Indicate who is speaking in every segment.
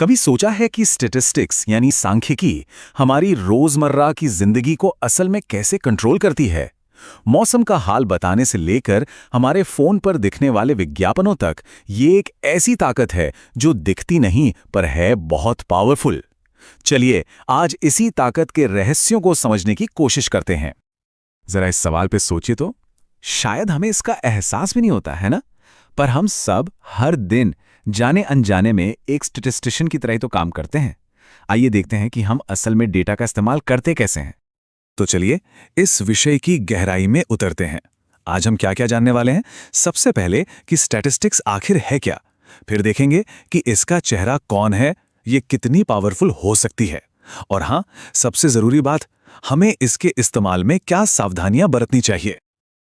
Speaker 1: कभी सोचा है कि स्टैटिस्टिक्स यानी सांख्यिकी हमारी रोजमर्रा की जिंदगी को असल में कैसे कंट्रोल करती है? मौसम का हाल बताने से लेकर हमारे फोन पर दिखने वाले विज्ञापनों तक ये एक ऐसी ताकत है जो दिखती नहीं पर है बहुत पावरफुल। चलिए आज इसी ताकत के रहस्यों को समझने की कोशिश करते हैं। जरा इस सवाल पे सोचिए तो, शायद हमें इसका एहसास भी नहीं होता है ना, पर हम सब हर दिन जाने अनजाने में एक स्टैटिस्टिशियन की तरह ही तो काम करते हैं। आइए देखते हैं कि हम असल में डेटा का इस्तेमाल करते कैसे हैं। तो चलिए इस विषय की गहराई में उतरते हैं। आज हम क्या क्या जानने वाले हैं। सबसे पहले कि स्टैटिस्टिक्स आखिर है क्या, फिर देखेंगे कि इसका चेहरा कौन है, ये कितनी पावरफुल हो सकती है, और हाँ, सबसे जरूरी बात, हमें इसके इस्तेमाल में क्या सावधानियां बरतनी चाहिए।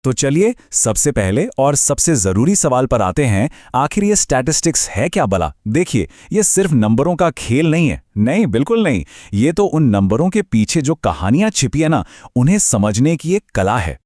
Speaker 1: तो चलिए सबसे पहले और सबसे जरूरी सवाल पर आते हैं। आखिर ये स्टैटिस्टिक्स है क्या भला? देखिए, ये सिर्फ नंबरों का खेल नहीं है। नहीं, बिल्कुल नहीं। ये तो उन नंबरों के पीछे जो कहानियां छिपी है ना, उन्हें समझने की एक कला है।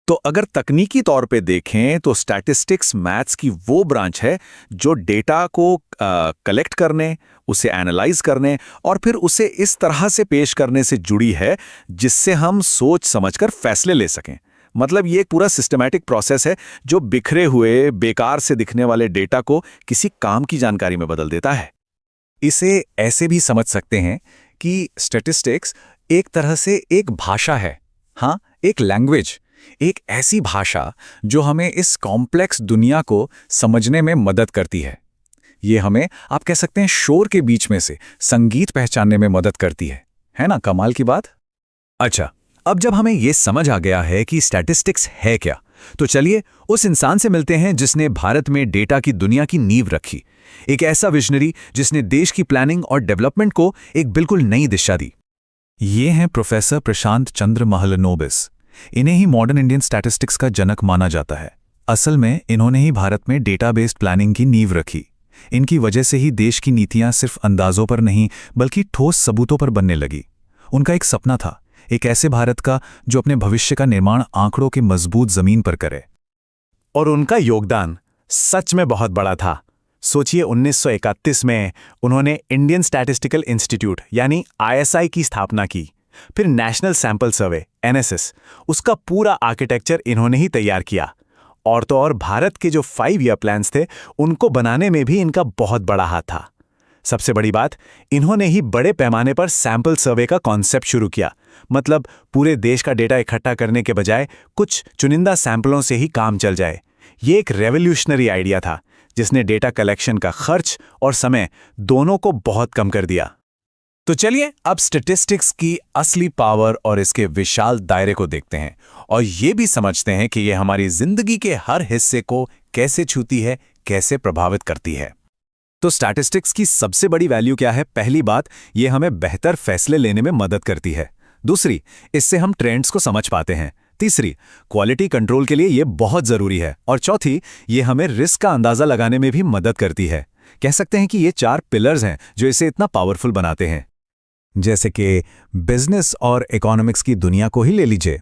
Speaker 1: तो अगर तकनीकी तौर पे देखें तो स्टैटिस्टिक्स मैथ्स की वो ब्रांच है जो डेटा को कलेक्ट करने, उसे एनालाइज करने और फिर उसे इस तरह से पेश करने से जुड़ी है जिससे हम सोच समझकर फैसले ले सकें। मतलब ये एक पूरा सिस्टमैटिक प्रोसेस है जो बिखरे हुए बेकार से दिखने वाले डेटा को किसी काम की जानकारी में बदल देता है। इसे ऐसे भी समझ सकते हैं कि स्टैटिस्टिक्स एक तरह से एक भाषा है। हाँ, एक लैंग्वेज, एक ऐसी भाषा जो हमें इस कॉम्प्लेक्स दुनिया को समझने में मदद करती है। ये हमें, आप कह सकते हैं, शोर के बीच में से संगीत पहचानने में मदद करती है ना? कमाल की बात। अच्छा, अब जब हमें यह समझ आ गया है कि स्टैटिस्टिक्स है क्या, तो चलिए उस इंसान से मिलते हैं जिसने भारत में डेटा की दुनिया की नींव रखी। एक ऐसा विजनरी जिसने देश की प्लानिंग और डेवलपमेंट को एक बिल्कुल नई दिशा दी। ये हैं प्रोफेसर प्रशांत चंद्र महलनोबिस। इन्हें ही मॉडर्न इंडियन स्टैटिस्टिक्स का जनक माना जाता है। असल में इन्होंने ही भारत में डेटा बेस्ड प्लानिंग की नींव रखी। इनकी वजह से ही देश की नीतियां सिर्फ अंदाजों पर नहीं बल्कि ठोस सबूतों पर बनने लगी। उनका एक सपना था, एक ऐसे भारत का जो अपने भविष्य का निर्माण आंकड़ों की मजबूत जमीन पर करे। और उनका योगदान सच में बहुत बड़ा था। सोचिए, 1931 में उन्होंने इंडियन स्टैटिस्टिकल इंस्टीट्यूट यानी आईएसआई की स्थापना की। फिर नेशनल सैंपल सर्वे एनएसएस, उसका पूरा आर्किटेक्चर इन्होंने ही तैयार किया। और तो और भारत के जो 5 ईयर प्लान्स थे उनको बनाने में भी इनका बहुत बड़ा हाथ था। सबसे बड़ी बात, इन्होंने ही बड़े पैमाने पर सैंपल सर्वे का कॉन्सेप्ट शुरू किया। मतलब पूरे देश का डेटा इकट्ठा करने के बजाय कुछ चुनिंदा सैंपलों से ही काम चल जाए। ये एक रेवोल्यूशनरी आइडिया था जिसने डेटा कलेक्शन का खर्च और समय दोनों को बहुत कम कर दिया। तो चलिए अब स्टैटिस्टिक्स की असली पावर और इसके विशाल दायरे को देखते हैं और ये भी समझते हैं कि ये हमारी जिंदगी के हर हिस्से को कैसे छूती है, कैसे प्रभावित करती है। तो स्टैटिस्टिक्स की सबसे बड़ी वैल्यू क्या है? पहली बात, ये हमें बेहतर फैसले लेने में मदद करती है। दूसरी, इससे हम ट्रेंड्स को समझ पाते हैं। तीसरी, क्वालिटी कंट्रोल के लिए ये बहुत जरूरी है। और चौथी, ये हमें रिस्क का अंदाजा लगाने में भी मदद करती है। कह सकते हैं कि ये 4 पिलर्स हैं जो इसे इतना पावरफुल बनाते हैं। जैसे कि बिजनेस और इकोनॉमिक्स की दुनिया को ही ले लीजिए।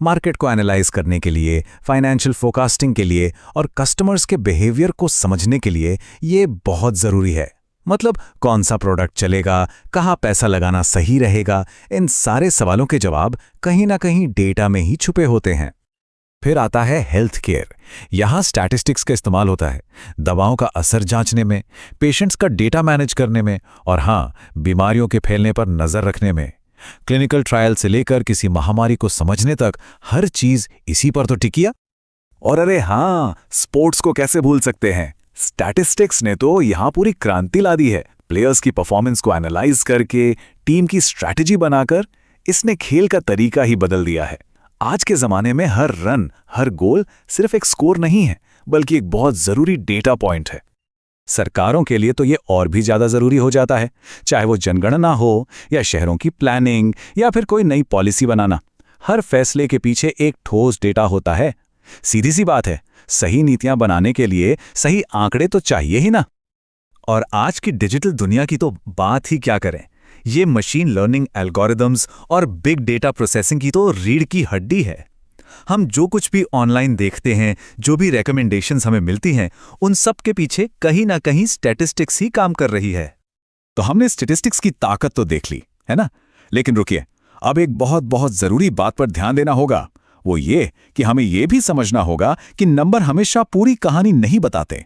Speaker 1: मार्केट को एनालाइज करने के लिए, फाइनेंशियल फोरकास्टिंग के लिए और कस्टमर्स के बिहेवियर को समझने के लिए ये बहुत ज़रूरी है। मतलब कौन सा प्रोडक्ट चलेगा, कहाँ पैसा लगाना सही रहेगा, इन सारे सवालों के जवाब कहीं ना कहीं डेटा में ही छुपे होते हैं। फिर आता है हेल्थ केयर। यहाँ स्टैटिस्टिक्स का इस्तेमाल होता है दवाओं का असर जांचने में, पेशेंट्स का डेटा मैनेज करने में और हाँ, बीमारियों के फैलने पर नज़र रखने में। क्लिनिकल ट्रायल से लेकर किसी महामारी को समझने तक हर चीज इसी पर तो टिकिया। और अरे हाँ, स्पोर्ट्स को कैसे भूल सकते हैं। स्टैटिस्टिक्स ने तो यहां पूरी क्रांति ला दी है। प्लेयर्स की परफॉर्मेंस को एनालाइज करके, टीम की स्ट्रैटेजी बनाकर इसने खेल का तरीका ही बदल दिया है। आज के जमाने में हर रन, हर गोल सिर्फ एक स्कोर नहीं है बल्कि एक बहुत जरूरी डेटा पॉइंट है। सरकारों के लिए तो ये और भी ज्यादा जरूरी हो जाता है, चाहे वो जनगणना हो या शहरों की प्लानिंग या फिर कोई नई पॉलिसी बनाना। हर फैसले के पीछे एक ठोस डेटा होता है। सीधी सी बात है, सही नीतियां बनाने के लिए सही आंकड़े तो चाहिए ही ना। और आज की डिजिटल दुनिया की तो बात ही क्या करें। ये मशीन लर्निंग एल्गोरिदम्स और बिग डेटा प्रोसेसिंग की तो रीढ़ की हड्डी है। हम जो कुछ भी ऑनलाइन देखते हैं, जो भी रिकमेंडेशंस हमें मिलती हैं, उन सब के पीछे कहीं ना कहीं स्टैटिस्टिक्स ही काम कर रही है। तो हमने स्टैटिस्टिक्स की ताकत तो देख ली, है ना? लेकिन रुकिए, अब एक बहुत बहुत जरूरी बात पर ध्यान देना होगा। वो ये कि हमें ये भी समझना होगा कि नंबर हमेशा पूरी कहानी नहीं बताते।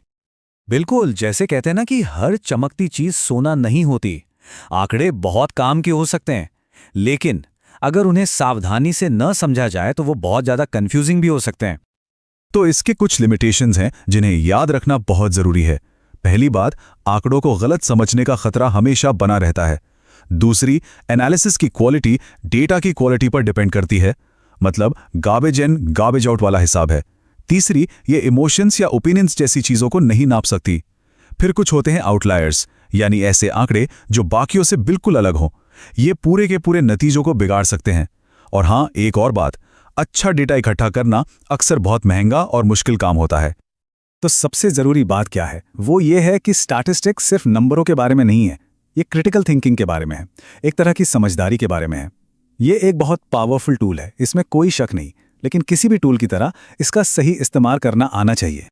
Speaker 2: बिल्कुल, जैसे कहते हैं ना कि हर चमकती चीज सोना नहीं होती। आंकड़े बहुत काम के हो सकते हैं, लेकिन अगर उन्हें सावधानी से न समझा जाए तो वो बहुत ज्यादा कंफ्यूजिंग भी हो सकते हैं।
Speaker 1: तो इसके कुछ लिमिटेशंस हैं जिन्हें याद रखना बहुत जरूरी है। पहली बात, आंकड़ों को गलत समझने का खतरा हमेशा बना रहता है। दूसरी, एनालिसिस की क्वालिटी डेटा की क्वालिटी पर डिपेंड करती है, मतलब गार्बेज इन गार्बेज आउट वाला हिसाब है। तीसरी, ये इमोशंस या ओपिनियंस जैसी चीजों को नहीं नाप सकती। फिर कुछ होते हैं आउटलायर्स, यानी ऐसे आंकड़े जो बाकियों से बिल्कुल अलग हों। ये पूरे के पूरे नतीजों को बिगाड़ सकते हैं। और हाँ, एक और बात, अच्छा डेटा इकट्ठा करना अक्सर बहुत महंगा और मुश्किल काम होता है। तो सबसे जरूरी बात क्या है? वो ये है कि स्टैटिस्टिक्स सिर्फ नंबरों के बारे में नहीं है, ये क्रिटिकल थिंकिंग के बारे में है, एक तरह की समझदारी के बारे में है। ये एक बहुत पावरफुल टूल है, इसमें कोई शक नहीं, लेकिन किसी भी टूल की तरह इसका सही इस्तेमाल करना आना चाहिए।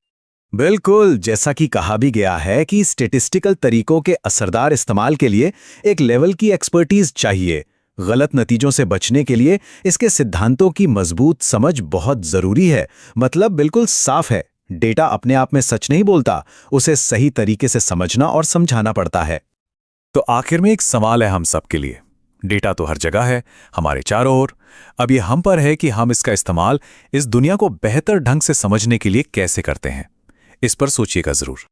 Speaker 1: बिल्कुल, जैसा कि कहा भी गया है कि स्टैटिस्टिकल तरीकों के असरदार इस्तेमाल के लिए एक लेवल की एक्सपर्टीज चाहिए। गलत नतीजों से बचने के लिए इसके सिद्धांतों की मजबूत समझ बहुत जरूरी है। मतलब बिल्कुल साफ है, डेटा अपने आप में सच नहीं बोलता, उसे सही तरीके से समझना और समझाना पड़ता है। तो आखिर में एक सवाल है हम सबके लिए। डेटा तो हर जगह है, हमारे चारों ओर। अब ये हम पर है कि हम इसका इस्तेमाल इस दुनिया को बेहतर ढंग से समझने के लिए कैसे करते हैं। इस पर सोचिएगा जरूर।